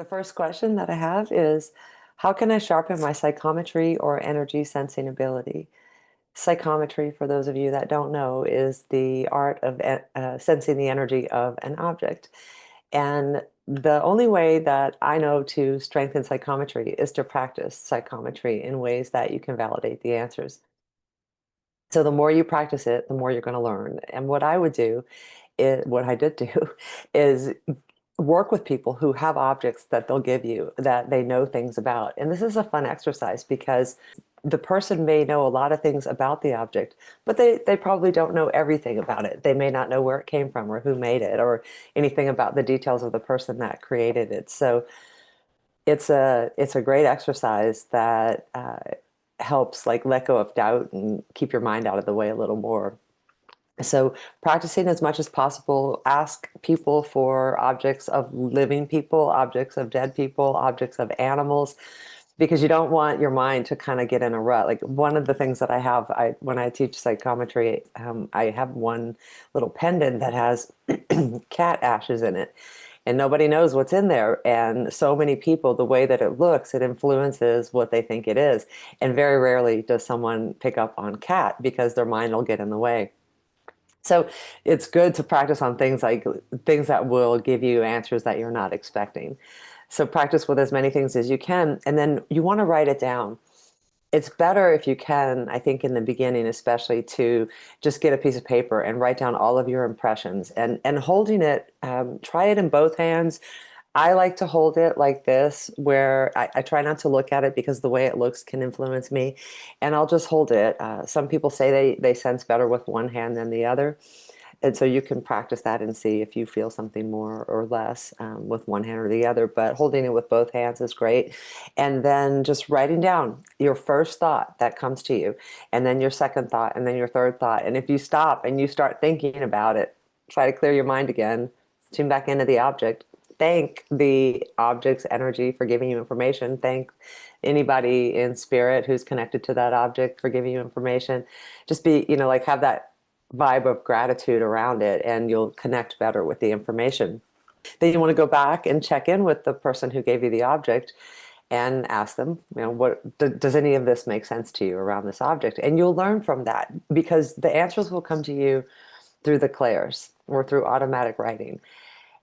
first question that I have is, how can I sharpen my psychometry or energy sensing ability? Psychometry, for those of you that don't know, is the art of sensing the energy of an object. And the only way that I know to strengthen psychometry is to practice psychometry in ways that you can validate the answers. So the more you practice it, the more you're going to learn. And what I would do what I did do is work with people who have objects that they'll give you that they know things about. And this is a fun exercise because the person may know a lot of things about the object, but they probably don't know everything about it. They may not know where it came from or who made it or anything about the details of the person that created it. So it's a great exercise that helps like let go of doubt and keep your mind out of the way a little more. So practicing as much as possible, ask people for objects of living people, objects of dead people, objects of animals, because you don't want your mind to kind of get in a rut. Like one of the things that when I teach psychometry, I have one little pendant that has cat ashes in it. And nobody knows what's in there. And so many people, the way that it looks, it influences what they think it is. And very rarely does someone pick up on cat because their mind will get in the way. So it's good to practice on things like things that will give you answers that you're not expecting. So practice with as many things as you can, and then you want to write it down. It's better if you can, I think in the beginning especially, to just get a piece of paper and write down all of your impressions and holding it, try it in both hands. I like to hold it like this, where I try not to look at it because the way it looks can influence me. And I'll just hold it. Some people say they sense better with one hand than the other. And so you can practice that and see if you feel something more or less with one hand or the other. But holding it with both hands is great. And then just writing down your first thought that comes to you, and then your second thought, and then your third thought. And if you stop and you start thinking about it, try to clear your mind again, tune back into the object. Thank the object's energy for giving you information. Thank anybody in spirit who's connected to that object for giving you information. Just be, like have that vibe of gratitude around it, and you'll connect better with the information. Then you want to go back and check in with the person who gave you the object and ask them, does any of this make sense to you around this object? And you'll learn from that because the answers will come to you through the clairs or through automatic writing.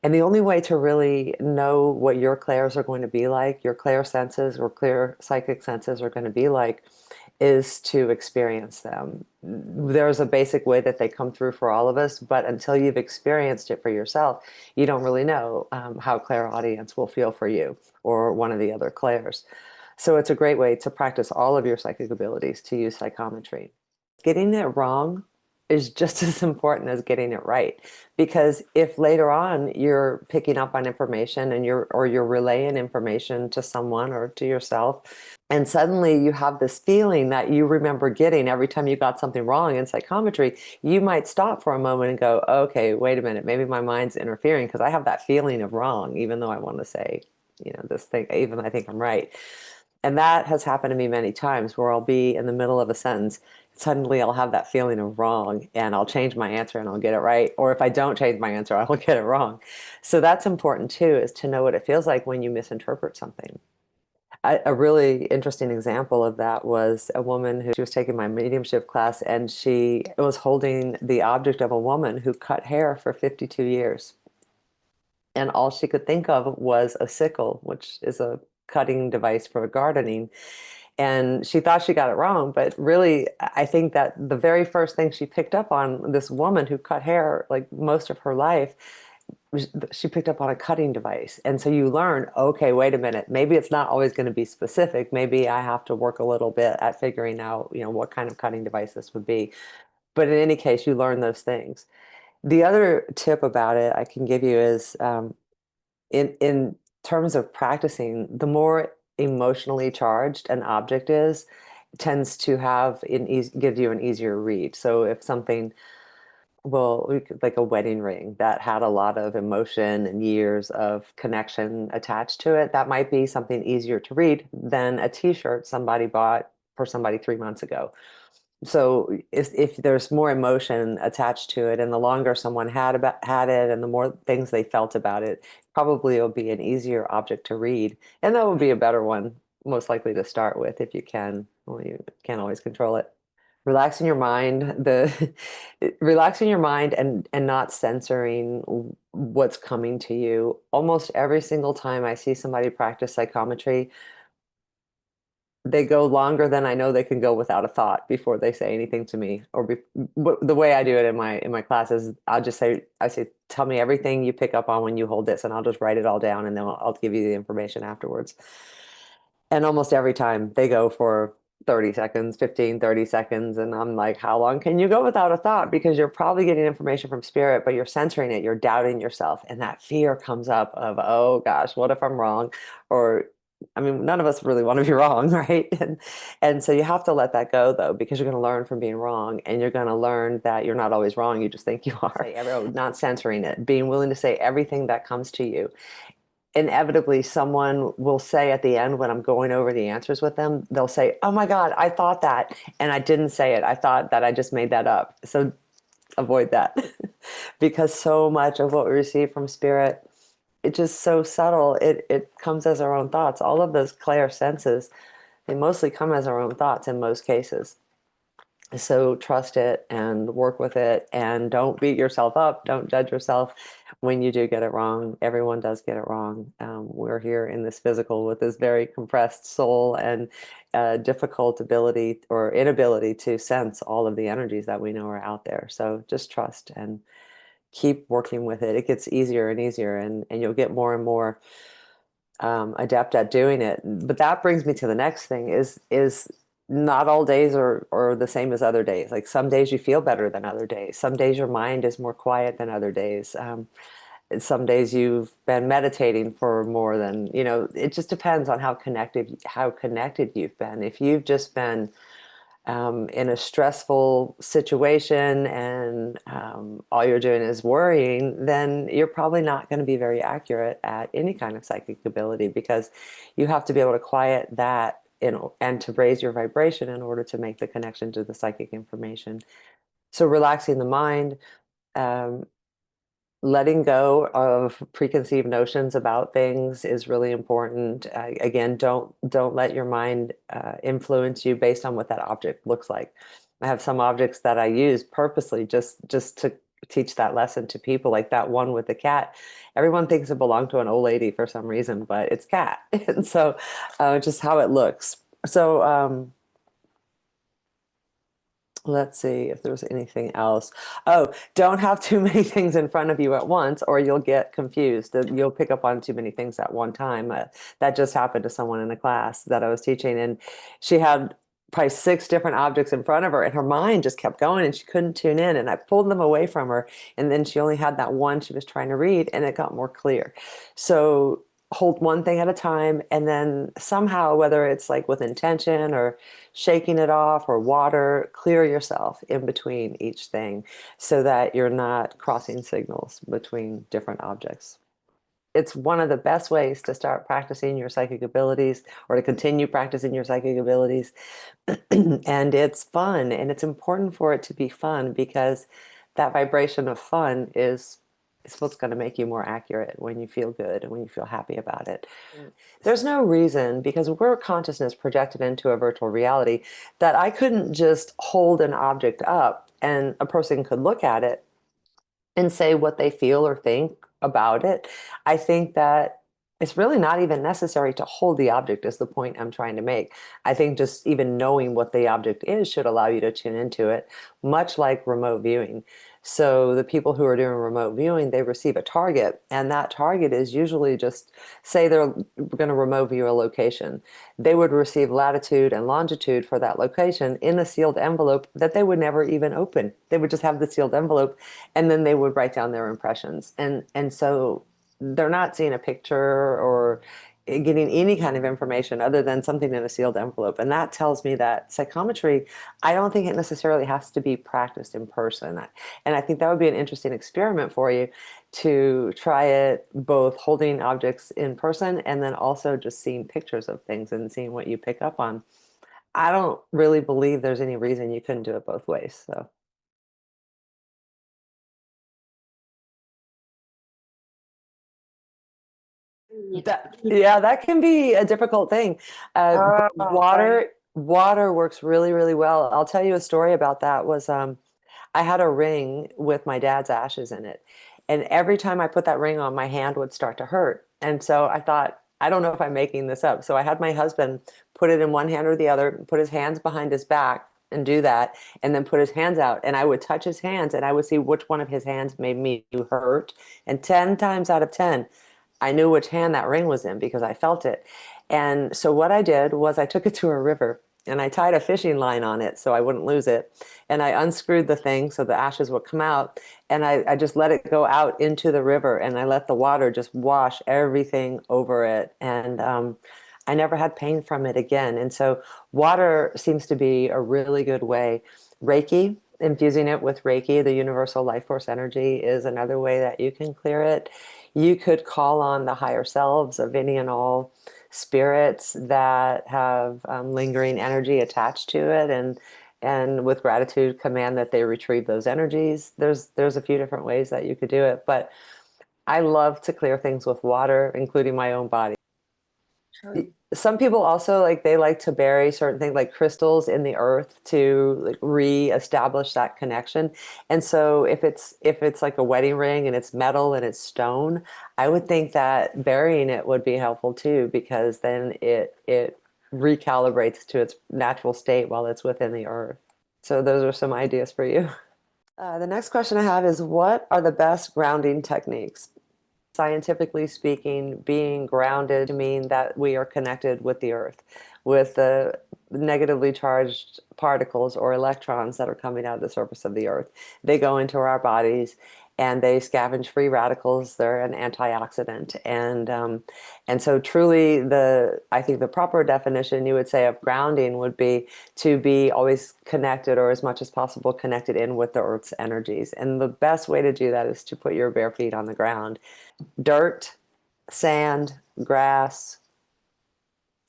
And the only way to really know what your clairs are going to be like, your clair senses or clear psychic senses are going to be like, is to experience them. There's a basic way that they come through for all of us, but until you've experienced it for yourself, you don't really know how clairaudience will feel for you or one of the other clairs. So it's a great way to practice all of your psychic abilities to use psychometry. Getting it wrong is just as important as getting it right. Because if later on you're picking up on information and you're relaying information to someone or to yourself, and suddenly you have this feeling that you remember getting every time you got something wrong in psychometry, you might stop for a moment and go, okay, wait a minute, maybe my mind's interfering because I have that feeling of wrong, even though I want to say, this thing, even I think I'm right. And that has happened to me many times where I'll be in the middle of a sentence. Suddenly I'll have that feeling of wrong and I'll change my answer and I'll get it right. Or if I don't change my answer, I will get it wrong. So that's important too, is to know what it feels like when you misinterpret something. A really interesting example of that was a woman who, she was taking my mediumship class, and she was holding the object of a woman who cut hair for 52 years. And all she could think of was a sickle, which is a cutting device for gardening. And she thought she got it wrong, but really, I think that the very first thing she picked up on, this woman who cut hair like most of her life, she picked up on a cutting device. And so you learn, okay, wait a minute, maybe it's not always going to be specific. Maybe I have to work a little bit at figuring out, what kind of cutting device this would be. But in any case, you learn those things. The other tip about it I can give you is in terms of practicing, the more emotionally charged an object is, tends to have give you an easier read. So if something, like a wedding ring that had a lot of emotion and years of connection attached to it, that might be something easier to read than a t-shirt somebody bought for somebody 3 months ago. So if there's more emotion attached to it, and the longer someone had it, and the more things they felt about it, probably it'll be an easier object to read, and that would be a better one, most likely to start with if you can. Well, you can't always control it. Relaxing your mind, the relaxing your mind and not censoring what's coming to you. Almost every single time I see somebody practice psychometry, they go longer than I know they can go without a thought before they say anything to me. The way I do it in my classes, I say, tell me everything you pick up on when you hold this, and I'll just write it all down, and then I'll give you the information afterwards. And almost every time they go for 30 seconds, 15, 30 seconds. And I'm like, how long can you go without a thought? Because you're probably getting information from spirit, but you're censoring it. You're doubting yourself. And that fear comes up of, oh gosh, what if I'm wrong? Or, I mean, none of us really want to be wrong, right? And so you have to let that go though, because you're going to learn from being wrong, and you're going to learn that you're not always wrong. You just think you are. Not censoring it, being willing to say everything that comes to you. Inevitably someone will say at the end when I'm going over the answers with them, they'll say, oh my God, I thought that. And I didn't say it. I thought that I just made that up. So avoid that because so much of what we receive from spirit, it's just so subtle. It comes as our own thoughts. All of those clair senses, they mostly come as our own thoughts in most cases. So trust it and work with it, and don't beat yourself up. Don't judge yourself when you do get it wrong. Everyone does get it wrong. We're here in this physical with this very compressed soul and difficult ability or inability to sense all of the energies that we know are out there. So just trust and keep working with it. It gets easier and easier, and you'll get more and more adept at doing it. But that brings me to the next thing is not all days are the same as other days. Like some days you feel better than other days. Some days your mind is more quiet than other days. Some days you've been meditating for more than, it just depends on how connected you've been. If you've just been in a stressful situation, and all you're doing is worrying, then you're probably not going to be very accurate at any kind of psychic ability, because you have to be able to quiet that and to raise your vibration in order to make the connection to the psychic information. So relaxing the mind, um, letting go of preconceived notions about things is really important. Again, don't let your mind influence you based on what that object looks like. I have some objects that I use purposely just to teach that lesson to people, like that one with the cat. Everyone thinks it belonged to an old lady for some reason, but it's cat. And so just how it looks. So let's see if there's anything else. Oh, don't have too many things in front of you at once, or you'll get confused. You'll pick up on too many things at one time. That just happened to someone in a class that I was teaching, and she had probably six different objects in front of her, and her mind just kept going, and she couldn't tune in. And I pulled them away from her, and then she only had that one she was trying to read, and it got more clear. So hold one thing at a time, and then somehow, whether it's like with intention or shaking it off or water, clear yourself in between each thing so that you're not crossing signals between different objects. It's one of the best ways to start practicing your psychic abilities, or to continue practicing your psychic abilities. And it's fun, and it's important for it to be fun, because that vibration of fun is what's going to make you more accurate when you feel good and when you feel happy about it. There's no reason, because we're consciousness projected into a virtual reality, that I couldn't just hold an object up and a person could look at it and say what they feel or think about it. I think that it's really not even necessary to hold the object, is the point I'm trying to make. I think just even knowing what the object is should allow you to tune into it, much like remote viewing. So the people who are doing remote viewing, they receive a target, and that target is usually just, say they're going to remote view a location. They would receive latitude and longitude for that location in a sealed envelope that they would never even open. They would just have the sealed envelope, and then they would write down their impressions. And so they're not seeing a picture or getting any kind of information other than something in a sealed envelope. And that tells me that psychometry, I don't think it necessarily has to be practiced in person. And I think that would be an interesting experiment for you, to try it both holding objects in person and then also just seeing pictures of things and seeing what you pick up on. I don't really believe there's any reason you couldn't do it both ways. So yeah, that can be a difficult thing. But Oh, right. water works really, really well. I'll tell you a story about that was I had a ring with my dad's ashes in it. And every time I put that ring on, my hand would start to hurt. And so I thought, I don't know if I'm making this up. So I had my husband put it in one hand or the other, put his hands behind his back and do that, and then put his hands out. And I would touch his hands and I would see which one of his hands made me hurt. And 10 times out of 10, I knew which hand that ring was in because I felt it. And so what I did was I took it to a river and I tied a fishing line on it so I wouldn't lose it. And I unscrewed the thing so the ashes would come out. And I just let it go out into the river and I let the water just wash everything over it. And I never had pain from it again. And so water seems to be a really good way. Reiki, infusing it with Reiki, the universal life force energy, is another way that you can clear it. You could call on the higher selves of any and all spirits that have lingering energy attached to it, and with gratitude command that they retrieve those energies. There's a few different ways that you could do it, but I love to clear things with water, including my own body. True. Some people also like they like to bury certain things like crystals in the earth to like re-establish that connection. And so if it's like a wedding ring and it's metal and it's stone, I would think that burying it would be helpful too, because then it recalibrates to its natural state while it's within the earth. So those are some ideas for you. The next question I have is, what are the best grounding techniques? Scientifically speaking, being grounded to mean that we are connected with the earth, with the negatively charged particles or electrons that are coming out of the surface of the earth. They go into our bodies and they scavenge free radicals. They're an antioxidant, and so truly, I think the proper definition you would say of grounding would be to be always connected, or as much as possible connected in with the earth's energies. And the best way to do that is to put your bare feet on the ground. Dirt, sand, grass,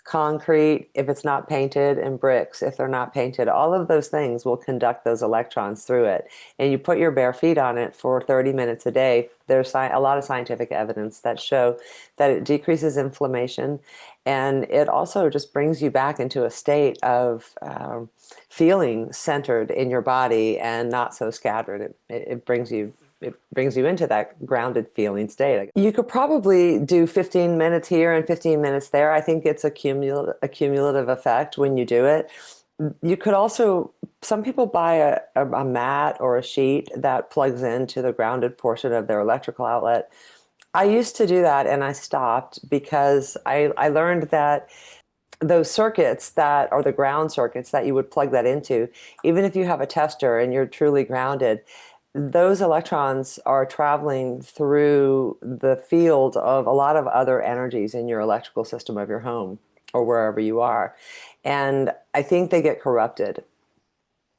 concrete, if it's not painted, and bricks, if they're not painted, all of those things will conduct those electrons through it. And you put your bare feet on it for 30 minutes a day. There's a lot of scientific evidence that show that it decreases inflammation, and it also just brings you back into a state of feeling centered in your body and not so scattered. It brings you into that grounded feeling state. You could probably do 15 minutes here and 15 minutes there. I think it's a cumulative effect when you do it. You could also, some people buy a mat or a sheet that plugs into the grounded portion of their electrical outlet. I used to do that and I stopped because I learned that those circuits that are the ground circuits that you would plug that into, even if you have a tester and you're truly grounded, those electrons are traveling through the field of a lot of other energies in your electrical system of your home or wherever you are. And I think they get corrupted.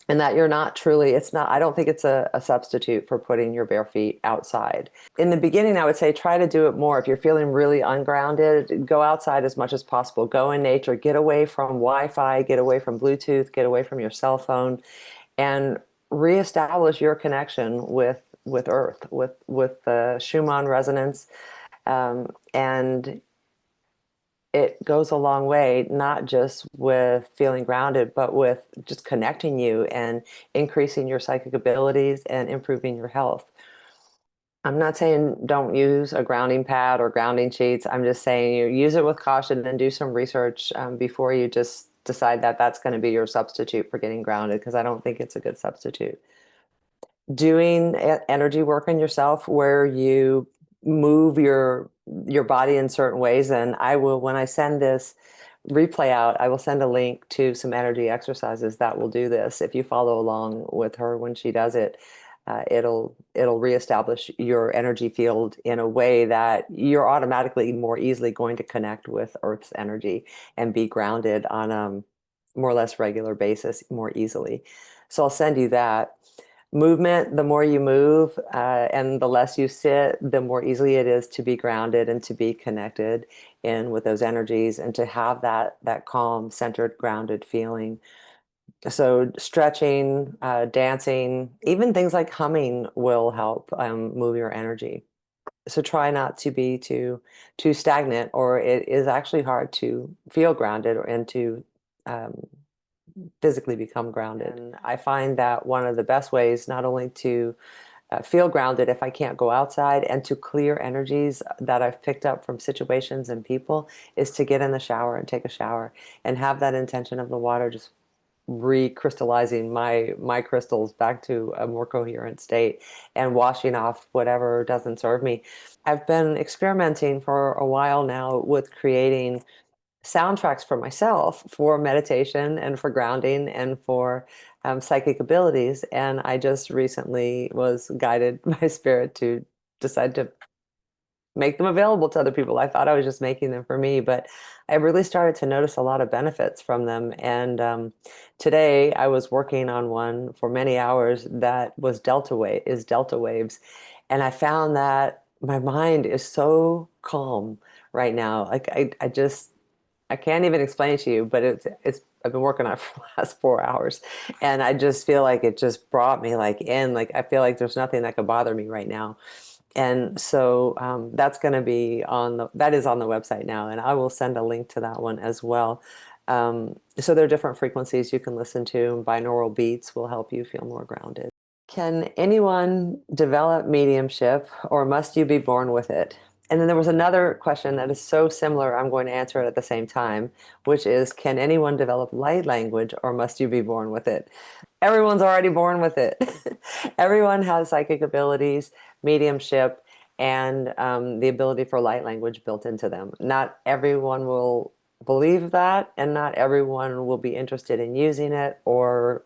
And that you're not truly, it's not, I don't think it's a substitute for putting your bare feet outside. In the beginning, I would say try to do it more. If you're feeling really ungrounded, go outside as much as possible. Go in nature, get away from Wi-Fi, get away from Bluetooth, get away from your cell phone, and reestablish your connection with Earth, with the Schumann resonance, and it goes a long way, not just with feeling grounded, but with just connecting you and increasing your psychic abilities and improving your health. I'm not saying don't use a grounding pad or grounding sheets. I'm just saying you use it with caution and do some research before you just decide that that's going to be your substitute for getting grounded, because I don't think it's a good substitute. Doing energy work on yourself where you move your body in certain ways, and I will, when I send this replay out, I will send a link to some energy exercises that will do this. If you follow along with her when she does it, it'll reestablish your energy field in a way that you're automatically more easily going to connect with Earth's energy and be grounded on a more or less regular basis more easily. So I'll send you that. Movement, the more you move and the less you sit, the more easily it is to be grounded and to be connected in with those energies and to have that calm, centered, grounded feeling. So stretching, dancing, even things like humming will help move your energy. So try not to be too stagnant, or it is actually hard to feel grounded and to um, physically become grounded. And I find that one of the best ways, not only to feel grounded if I can't go outside, and to clear energies that I've picked up from situations and people, is to get in the shower and take a shower and have that intention of the water just recrystallizing my crystals back to a more coherent state and washing off whatever doesn't serve me. I've been experimenting for a while now with creating soundtracks for myself for meditation and for grounding and for psychic abilities. And I just recently was guided by spirit to decide to make them available to other people. I thought I was just making them for me, but I really started to notice a lot of benefits from them. And today I was working on one for many hours that was delta waves. And I found that my mind is so calm right now. Like I can't even explain it to you, but it's I've been working on it for the last 4 hours, and I just feel like it just brought me like in, like I feel like there's nothing that could bother me right now. And so that's going to be that is on the website now, and I will send a link to that one as well. So there are different frequencies you can listen to. Binaural beats will help you feel more grounded. Can anyone develop mediumship, or must you be born with it? And then there was another question that is so similar, I'm going to answer it at the same time, which is, can anyone develop light language, or must you be born with it? Everyone's already born with it. Everyone has psychic abilities, mediumship, and the ability for light language built into them. Not everyone will believe that, and not everyone will be interested in using it, or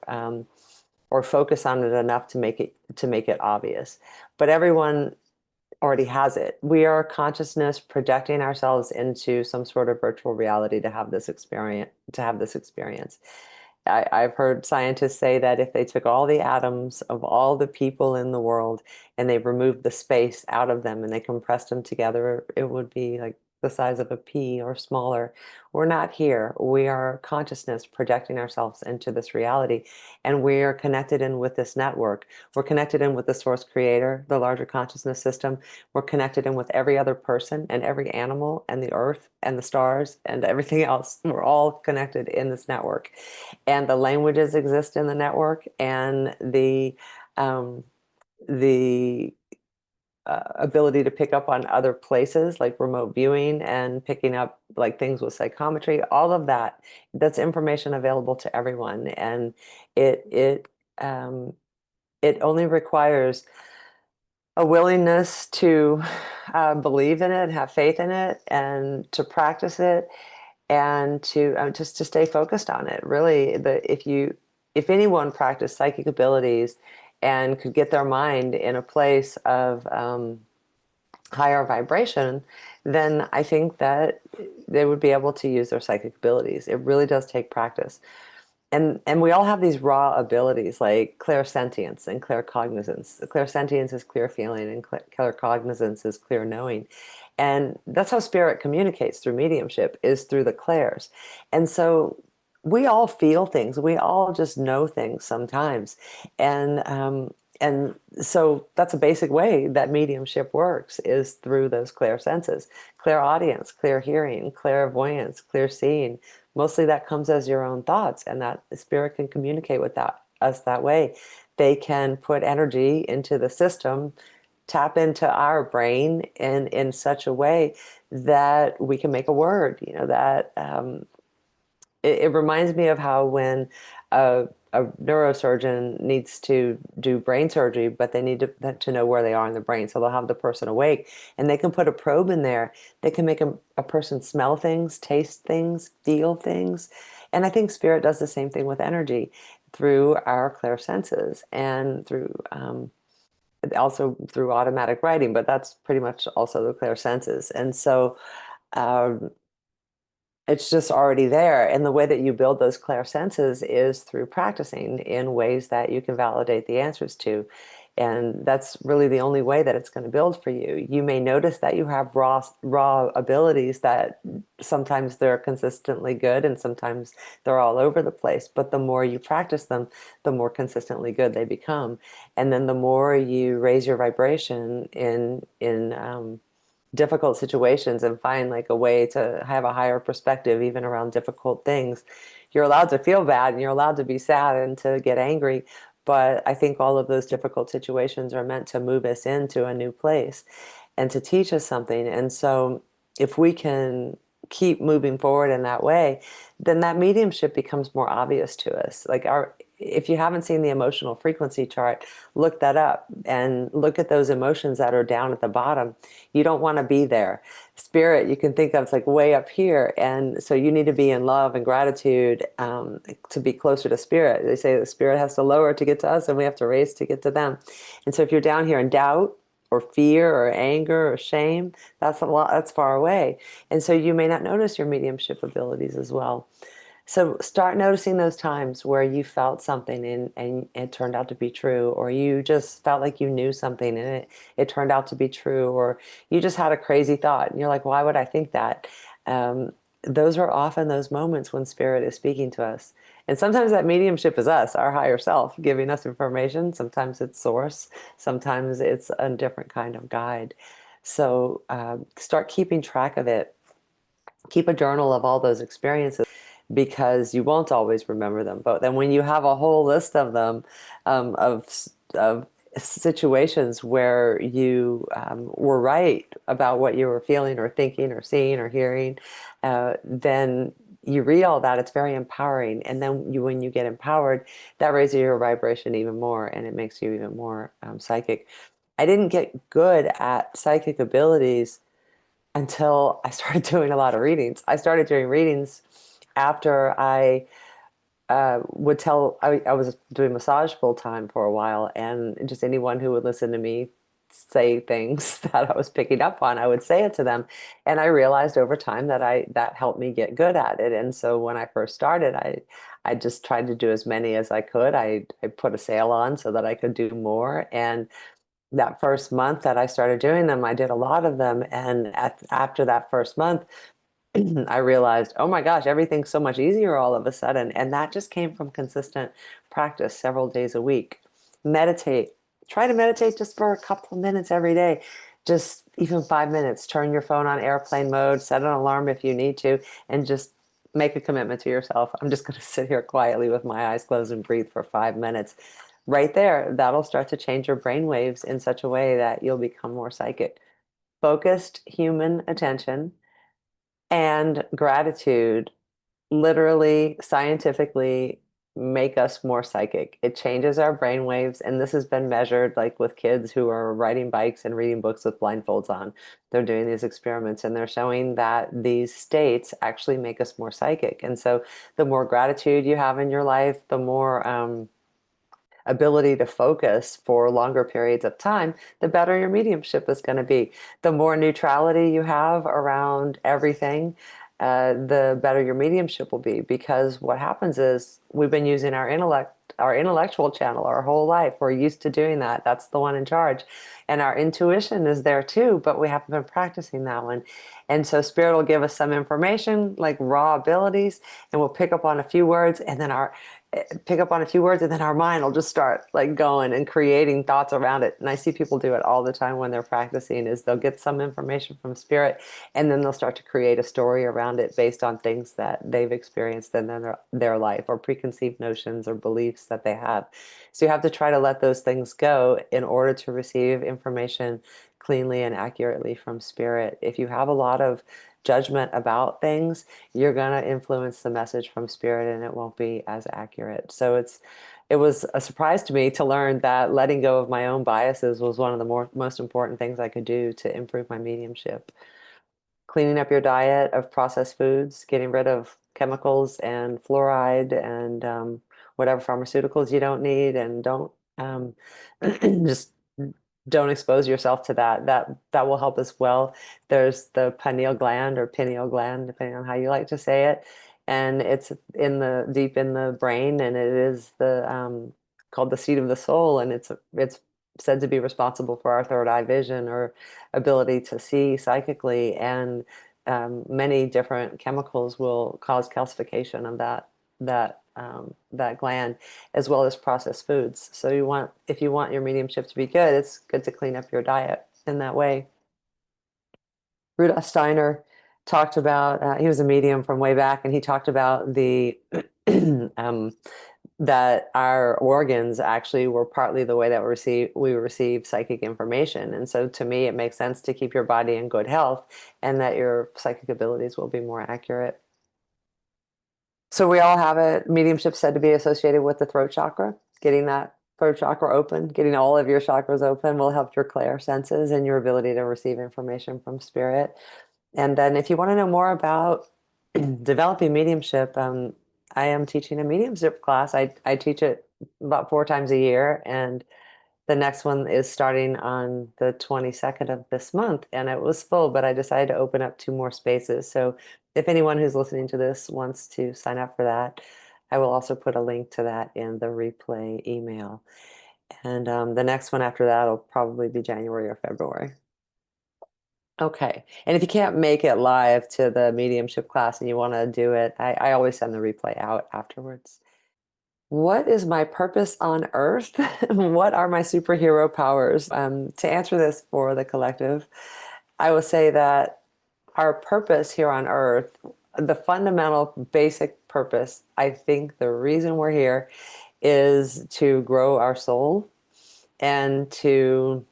focus on it enough to make it obvious. But everyone already has it. We are consciousness projecting ourselves into some sort of virtual reality to have this experience. I've heard scientists say that if they took all the atoms of all the people in the world and they removed the space out of them and they compressed them together, it would be like the size of a pea or smaller. We're not here. We are consciousness projecting ourselves into this reality, and we are connected in with this network. We're connected in with the source creator, the larger consciousness system. We're connected in with every other person and every animal and the earth and the stars and everything else. We're all connected in this network, and the languages exist in the network, and um, the ability to pick up on other places like remote viewing and picking up like things with psychometry, all of that, that's information available to everyone. And it um, it only requires a willingness to believe in it, have faith in it, and to practice it, and to just to stay focused on it. Really, if anyone practiced psychic abilities and could get their mind in a place of higher vibration, then I think that they would be able to use their psychic abilities. It really does take practice. And we all have these raw abilities like clairsentience and claircognizance. Clairsentience is clear feeling, and claircognizance is clear knowing. And that's how spirit communicates through mediumship, is through the clairs. And so we all feel things. We all just know things sometimes. And so that's a basic way that mediumship works, is through those clear senses: clear audience, clear hearing, clairvoyance, clear seeing. Mostly that comes as your own thoughts, and that the spirit can communicate with us that way. They can put energy into the system, tap into our brain in such a way that we can make a word, that it reminds me of how when a neurosurgeon needs to do brain surgery, but they need to know where they are in the brain. So they'll have the person awake, and they can put a probe in there. They can make a person smell things, taste things, feel things. And I think spirit does the same thing with energy through our clear senses, and through also through automatic writing, but that's pretty much also the clear senses. And so um, It's just already there. And the way that you build those clair senses is through practicing in ways that you can validate the answers to. And that's really the only way that it's going to build for you. You may notice that you have raw abilities that sometimes they're consistently good and sometimes they're all over the place. But the more you practice them, the more consistently good they become. And then the more you raise your vibration in difficult situations and find like a way to have a higher perspective even around difficult things. You're allowed to feel bad and you're allowed to be sad and to get angry, but I think all of those difficult situations are meant to move us into a new place and to teach us something. And so if we can keep moving forward in that way, then that mediumship becomes more obvious to us. Like our if you haven't seen the emotional frequency chart, look that up and look at those emotions that are down at the bottom. You don't want to be there. Spirit, you can think of it's like way up here. And so you need to be in love and gratitude to be closer to spirit. They say the spirit has to lower to get to us and we have to raise to get to them. And so if you're down here in doubt, or fear or anger or shame, that's a lot, that's far away. And so you may not notice your mediumship abilities as well. So start noticing those times where you felt something and it turned out to be true, or you just felt like you knew something and it turned out to be true, or you just had a crazy thought and you're like, why would I think that? Um, those are often those moments when spirit is speaking to us. And sometimes that mediumship is us, our higher self, giving us information. Sometimes it's source, sometimes it's a different kind of guide. So start keeping track of it. Keep a journal of all those experiences because you won't always remember them. But then when you have a whole list of them, of situations where you were right about what you were feeling or thinking or seeing or hearing, then you read all that. It's very empowering. And then when you get empowered, that raises your vibration even more and it makes you even more psychic. I didn't get good at psychic abilities until I started doing a lot of readings. I started doing readings after I I was doing massage full time for a while, and just anyone who would listen to me say things that I was picking up on, I would say it to them. And I realized over time that that helped me get good at it. And so when I first started, I just tried to do as many as I could. I put a sale on so that I could do more. And that first month that I started doing them, I did a lot of them. And after that first month, I realized, oh my gosh, everything's so much easier all of a sudden. And that just came from consistent practice several days a week. Meditate. Try to meditate just for a couple of minutes every day. Just even 5 minutes. Turn your phone on airplane mode, set an alarm if you need to, and just make a commitment to yourself. I'm just going to sit here quietly with my eyes closed and breathe for 5 minutes. Right there, that'll start to change your brain waves in such a way that you'll become more psychic. Focused human attention and gratitude literally scientifically make us more psychic. It changes our brain waves, and this has been measured like with kids who are riding bikes and reading books with blindfolds on. They're doing these experiments and they're showing that these states actually make us more psychic. And so the more gratitude you have in your life, the more ability to focus for longer periods of time, the better your mediumship is going to be. The more neutrality you have around everything, the better your mediumship will be. Because what happens is we've been using our intellectual channel our whole life. We're used to doing that. That's the one in charge. And our intuition is there too, but we haven't been practicing that one. And so spirit will give us some information, like raw abilities, and we'll pick up on a few words, and then our mind will just start like going and creating thoughts around it. And I see people do it all the time when they're practicing is they'll get some information from spirit and then they'll start to create a story around it based on things that they've experienced in their life or preconceived notions or beliefs that they have. So you have to try to let those things go in order to receive information cleanly and accurately from spirit. If you have a lot of judgment about things, you're going to influence the message from spirit and it won't be as accurate. So it was a surprise to me to learn that letting go of my own biases was one of the most important things I could do to improve my mediumship. Cleaning up your diet of processed foods, getting rid of chemicals and fluoride and whatever pharmaceuticals you don't need and don't um, just don't expose yourself to that. That will help as well. There's the pineal gland or pineal gland, depending on how you like to say it, and it's in the deep in the brain, and it is the called the seat of the soul, and it's said to be responsible for our third eye vision or ability to see psychically, and many different chemicals will cause calcification of that gland, as well as processed foods. So if you want your mediumship to be good, it's good to clean up your diet in that way. Rudolf Steiner talked about, he was a medium from way back, and he talked about the um, that our organs actually were partly the way that we receive psychic information. And so to me, it makes sense to keep your body in good health and that your psychic abilities will be more accurate. So we all have it. Mediumship said to be associated with the throat chakra. Getting that throat chakra open, getting all of your chakras open will help your clair senses and your ability to receive information from spirit. And then if you want to know more about developing mediumship, I am teaching a mediumship class. I teach it about 4 times a year, and the next one is starting on the 22nd of this month, and it was full, but I decided to open up 2 more spaces. So if anyone who's listening to this wants to sign up for that, I will also put a link to that in the replay email. And the next one after that will probably be January or February. Okay. And if you can't make it live to the mediumship class and you want to do it, I always send the replay out afterwards. What is my purpose on earth? What are my superhero powers? To answer this for the collective, I will say that our purpose here on earth, the fundamental basic purpose, I think the reason we're here is to grow our soul and to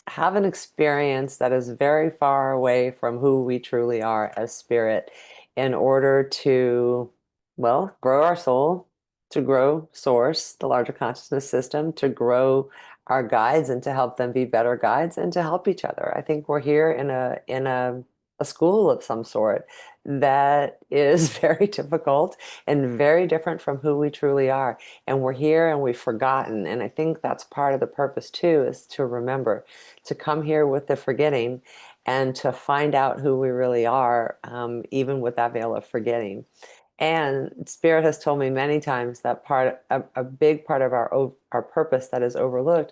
have an experience that is very far away from who we truly are as spirit in order to, well, grow our soul, to grow source, the larger consciousness system, to grow our guides and to help them be better guides and to help each other. I think we're here in a school of some sort that is very difficult and very different from who we truly are. And we're here and we've forgotten. And I think that's part of the purpose too, is to remember, to come here with the forgetting and to find out who we really are, even with that veil of forgetting. And Spirit has told me many times that a big part of our purpose that is overlooked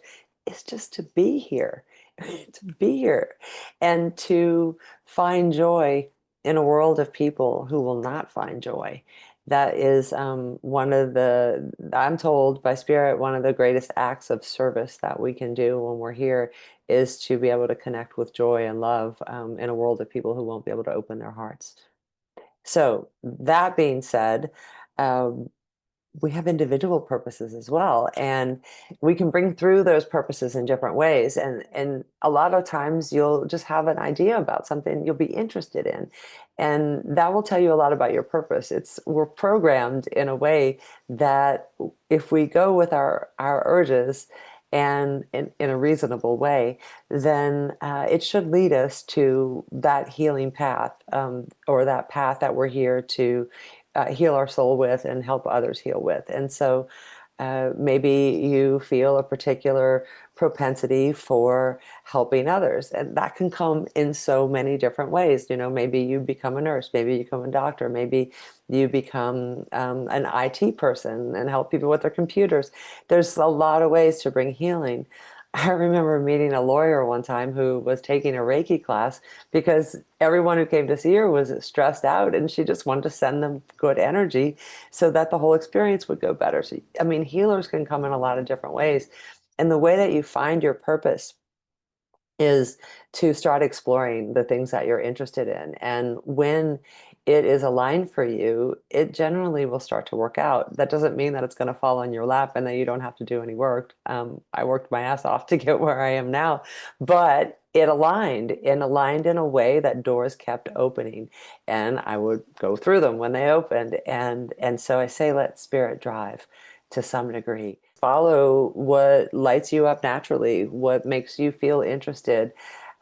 is just to be here, to be here, and to find joy in a world of people who will not find joy. That is I'm told by Spirit, one of the greatest acts of service that we can do when we're here is to be able to connect with joy and love in a world of people who won't be able to open their hearts. So that being said, um, we have individual purposes as well, and we can bring through those purposes in different ways. And a lot of times you'll just have an idea about something you'll be interested in, and that will tell you a lot about your purpose. We're programmed in a way that if we go with our urges and in a reasonable way, then it should lead us to that healing path, or that path that we're here to heal our soul with and help others heal with. And so maybe you feel a particular propensity for helping others, and that can come in so many different ways. Maybe you become a nurse, maybe you become a doctor, maybe you become an IT person and help people with their computers. There's a lot of ways to bring healing. I remember meeting a lawyer one time who was taking a Reiki class because everyone who came to see her was stressed out, and she just wanted to send them good energy so that the whole experience would go better. So, I mean, healers can come in a lot of different ways. And the way that you find your purpose is to start exploring the things that you're interested in. And when it is aligned for you, it generally will start to work out. That doesn't mean that it's going to fall on your lap and that you don't have to do any work. I worked my ass off to get where I am now, but it aligned in a way that doors kept opening, and I would go through them when they opened. And so I say, let spirit drive to some degree. Follow what lights you up naturally, what makes you feel interested,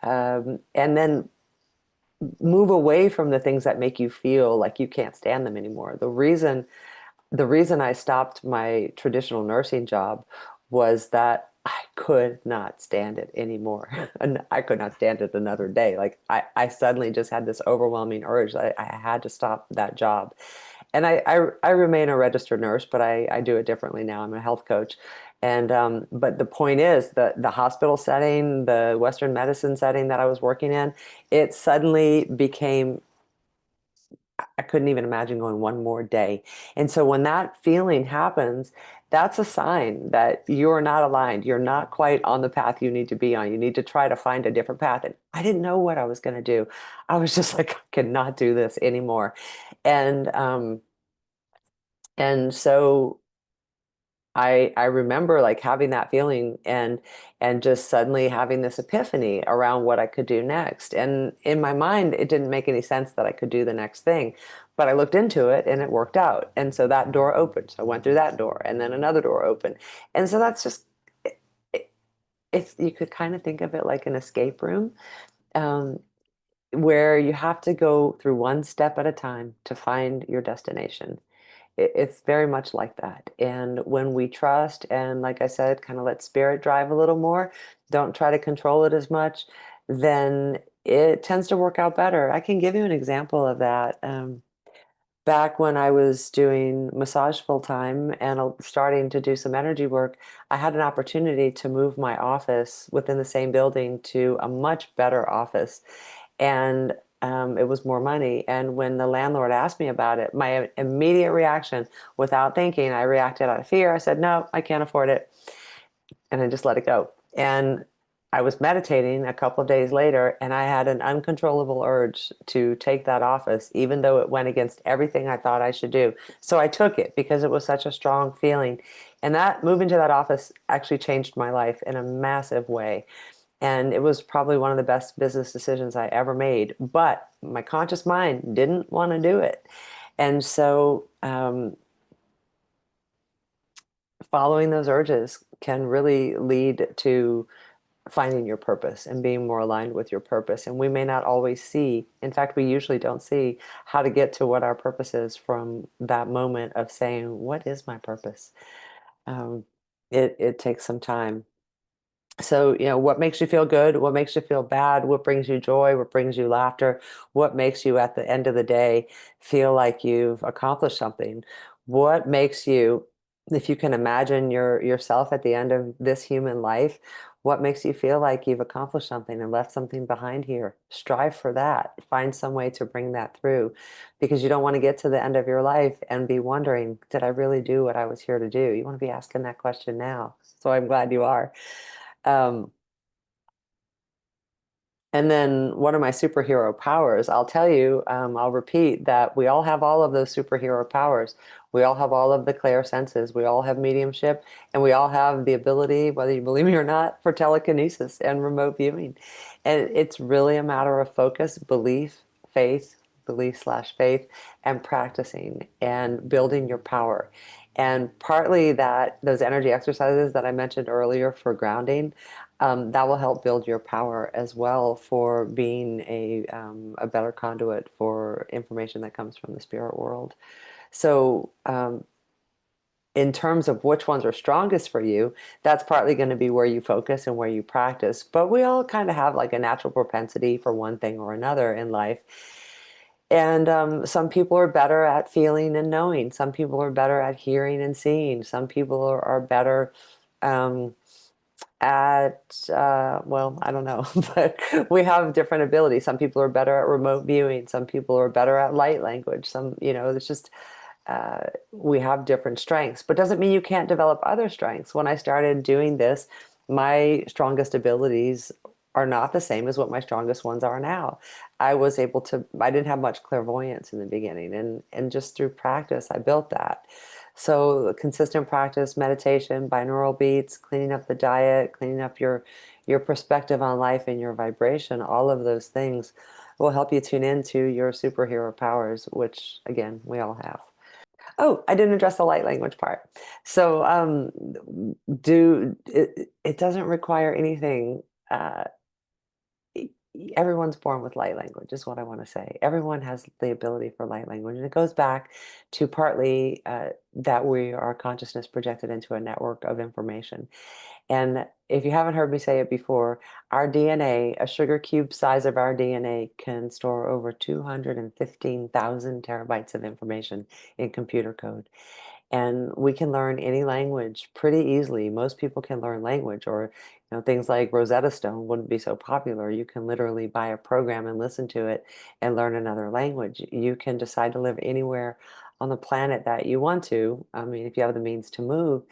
and then move away from the things that make you feel like you can't stand them anymore. The reason I stopped my traditional nursing job was that I could not stand it anymore. And I could not stand it another day. Like I suddenly just had this overwhelming urge. I had to stop that job. And I remain a registered nurse, but I do it differently now. I'm a health coach. And but the point is the hospital setting, the Western medicine setting that I was working in, it suddenly became I couldn't even imagine going one more day. And so when that feeling happens, that's a sign that you're not aligned. You're not quite on the path you need to be on. You need to try to find a different path. And I didn't know what I was going to do. I was just like, I cannot do this anymore. And so I remember like having that feeling and just suddenly having this epiphany around what I could do next. And in my mind, it didn't make any sense that I could do the next thing, but I looked into it and it worked out. And so that door opened. So I went through that door and then another door opened. And so that's just it, it's you could kind of think of it like an escape room. Um, where you have to go through one step at a time to find your destination. It's very much like that. And when we trust and, like I said, kind of let spirit drive a little more, don't try to control it as much, then it tends to work out better. I can give you an example of that. Back when I was doing massage full time and starting to do some energy work, I had an opportunity to move my office within the same building to a much better office. And it was more money. And when the landlord asked me about it, my immediate reaction, without thinking, I reacted out of fear. I said, no, I can't afford it. And I just let it go. And I was meditating a couple of days later, and I had an uncontrollable urge to take that office, even though it went against everything I thought I should do. So I took it because it was such a strong feeling. And that moving to that office actually changed my life in a massive way. And it was probably one of the best business decisions I ever made. But my conscious mind didn't want to do it. And so following those urges can really lead to finding your purpose and being more aligned with your purpose. And we may not always see, in fact, we usually don't see how to get to what our purpose is from that moment of saying, what is my purpose? Um, it takes some time. So, what makes you feel good? What makes you feel bad? What brings you joy? What brings you laughter? What makes you at the end of the day feel like you've accomplished something? What makes you, if you can imagine yourself at the end of this human life, what makes you feel like you've accomplished something and left something behind here? Strive for that. Find some way to bring that through because you don't want to get to the end of your life and be wondering, did I really do what I was here to do? You want to be asking that question now. So I'm glad you are. Um, and then one of my superhero powers, I'll tell you, I'll repeat that we all have all of those superhero powers. We all have all of the clair senses. We all have mediumship, and we all have the ability, whether you believe me or not, for telekinesis and remote viewing. And it's really a matter of focus, faith, belief/faith, and practicing and building your power. And partly that those energy exercises that I mentioned earlier for grounding, that will help build your power as well for being a better conduit for information that comes from the spirit world. So, in terms of which ones are strongest for you, that's partly going to be where you focus and where you practice. But we all kind of have like a natural propensity for one thing or another in life. And some people are better at feeling and knowing. Some people are better at hearing and seeing. Some people are better. Um, at well, I don't know, but we have different abilities. Some people are better at remote viewing. Some people are better at light language. It's just we have different strengths, but doesn't mean you can't develop other strengths. When I started doing this, my strongest abilities are not the same as what my strongest ones are now. I didn't have much clairvoyance in the beginning, and just through practice, I built that. So consistent practice, meditation, binaural beats, cleaning up the diet, cleaning up your perspective on life and your vibration, all of those things will help you tune into your superhero powers, which again, we all have. Oh, I didn't address the light language part. So, it doesn't require anything. Everyone's born with light language, is what I want to say. Everyone has the ability for light language, and it goes back to partly that we are consciousness projected into a network of information. And if you haven't heard me say it before, our DNA, a sugar cube size of our DNA, can store over 215,000 terabytes of information in computer code. And we can learn any language pretty easily. Most people can learn language, or things like Rosetta Stone wouldn't be so popular. You can literally buy a program and listen to it and learn another language. You can decide to live anywhere on the planet that you want to. I mean, if you have the means to move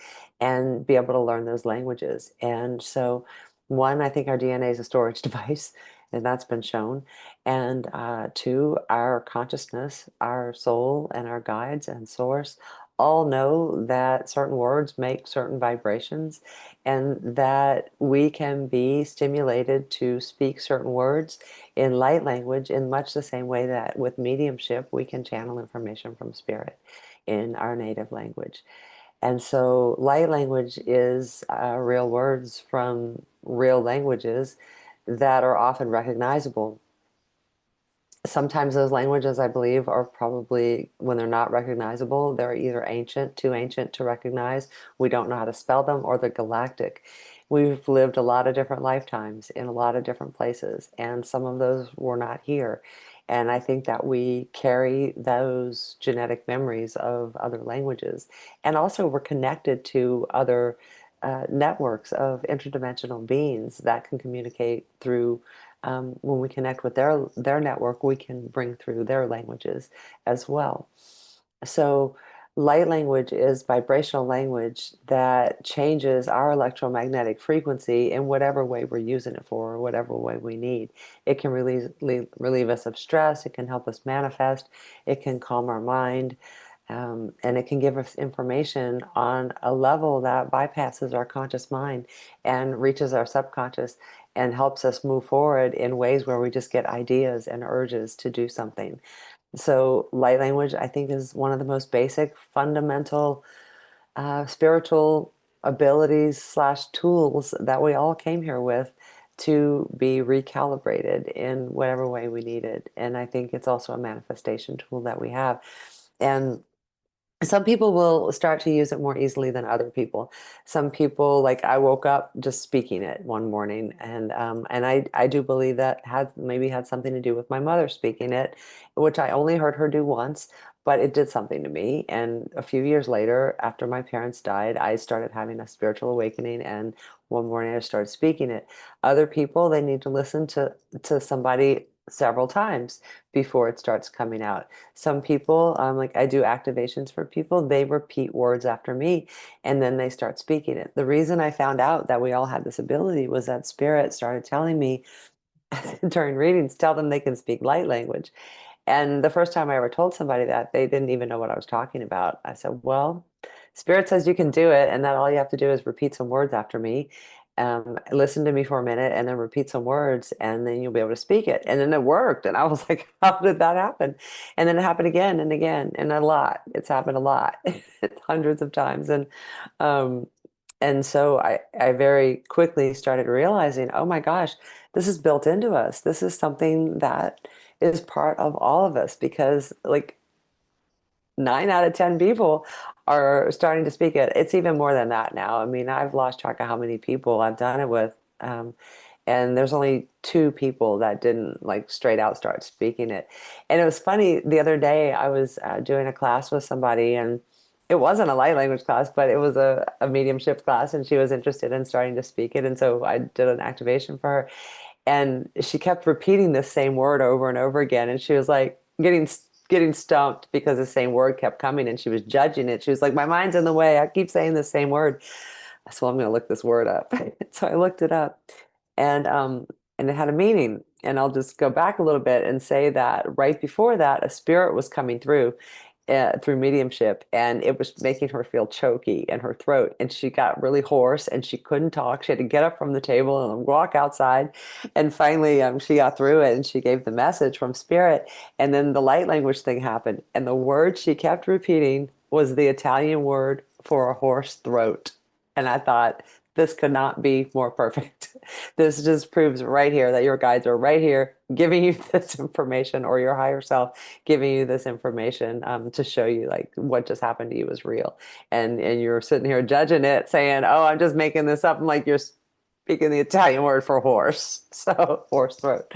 and be able to learn those languages. And so, one, I think our DNA is a storage device, and that's been shown. And two, our consciousness, our soul, and our guides and source all know that certain words make certain vibrations, and that we can be stimulated to speak certain words in light language in much the same way that with mediumship we can channel information from spirit in our native language. And so light language is real words from real languages that are often recognizable. Sometimes those languages, I believe, are probably, when they're not recognizable, they're either ancient, too ancient to recognize, we don't know how to spell them, or they're galactic. We've lived a lot of different lifetimes in a lot of different places, and some of those were not here. And I think that we carry those genetic memories of other languages. And also, we're connected to other networks of interdimensional beings that can communicate through, when we connect with their network, we can bring through their languages as well. So light language is vibrational language that changes our electromagnetic frequency in whatever way we're using it for, or whatever way we need. It can relieve us of stress. It can help us manifest. It can calm our mind. And it can give us information on a level that bypasses our conscious mind and reaches our subconscious and helps us move forward in ways where we just get ideas and urges to do something. So, light language, I think, is one of the most basic, fundamental spiritual abilities slash tools that we all came here with to be recalibrated in whatever way we need it. And I think it's also a manifestation tool that we have. And some people will start to use it more easily than other people. Some people, like I woke up just speaking it one morning, and I do believe that had something to do with my mother speaking it, which I only heard her do once, but it did something to me. And a few years later, after my parents died, I started having a spiritual awakening, and one morning I started speaking it. Other people, they need to listen to somebody several times before it starts coming out. Some people, like I do activations for people, they repeat words after me and then they start speaking it. The reason I found out that we all had this ability was that spirit started telling me during readings, tell them they can speak light language. And the first time I ever told somebody that, they didn't even know what I was talking about. I said, well, Spirit says you can do it, and that all you have to do is repeat some words after me. Listen to me for a minute and then repeat some words, and then you'll be able to speak it. And then it worked. And I was like, how did that happen? And then it happened again and again, and a lot. It's happened a lot, hundreds of times. Um, and so I very quickly started realizing, oh my gosh, this is built into us. This is something that is part of all of us, because like 9 out of 10 people are starting to speak it. It's even more than that now. I mean, I've lost track of how many people I've done it with. And there's only two people that didn't like straight out start speaking it. And it was funny, the other day I was doing a class with somebody, and it wasn't a light language class, but it was a mediumship class, and she was interested in starting to speak it. And so I did an activation for her, and she kept repeating the same word over and over again, and she was like getting stumped because the same word kept coming, and she was judging it. She was like, my mind's in the way, I keep saying the same word. So I'm going to look this word up. So I looked it up, and and it had a meaning. And I'll just go back a little bit and say that right before that, a spirit was coming through mediumship, and it was making her feel choky in her throat, and she got really hoarse and she couldn't talk. She had to get up from the table and walk outside, and finally she got through it, and she gave the message from spirit. And then the light language thing happened, and the word she kept repeating was the Italian word for a hoarse throat. And I thought, this could not be more perfect. This just proves right here that your guides are right here giving you this information, or your higher self giving you this information, to show you like what just happened to you is real. And you're sitting here judging it, saying, oh, I'm just making this up. I'm like, you're speaking the Italian word for horse. So horse throat.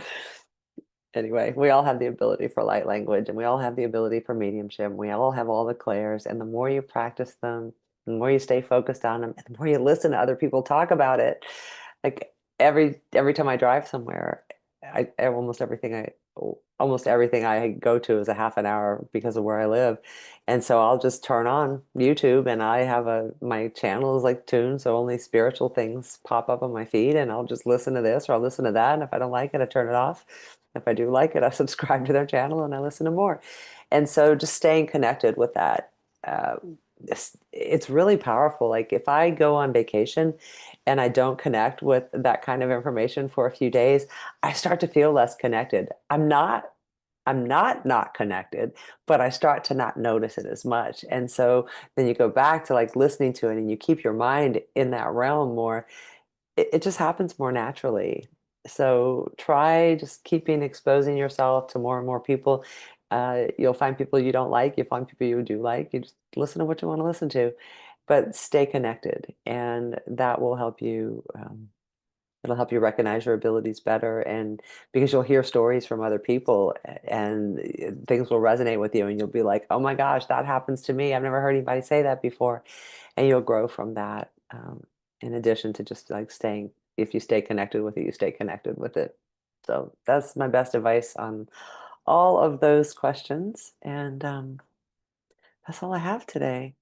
Anyway, we all have the ability for light language and we all have the ability for mediumship. We all have all the clairs. And the more you practice them, the more you stay focused on them, and the more you listen to other people talk about it. Like every time I drive somewhere, almost everything I go to is a half an hour because of where I live. And so I'll just turn on YouTube and I have my channel is like tuned, so only spiritual things pop up on my feed and I'll just listen to this or I'll listen to that. And if I don't like it, I turn it off. If I do like it, I subscribe to their channel and I listen to more. And so just staying connected with that, uh, it's really powerful. Like if I go on vacation and I don't connect with that kind of information for a few days, I start to feel less connected. I'm not connected, but I start to not notice it as much. And so then you go back to like listening to it and you keep your mind in that realm more. It just happens more naturally. So try just keeping exposing yourself to more and more people. You'll find people you don't like, you'll find people you do like. You just listen to what you want to listen to, but stay connected, and that will help you. It'll help you recognize your abilities better, and because you'll hear stories from other people, and things will resonate with you, and you'll be like, "Oh my gosh, that happens to me. I've never heard anybody say that before," and you'll grow from that. In addition to just like staying, if you stay connected with it, you stay connected with it. So that's my best advice on all of those questions, and that's all I have today.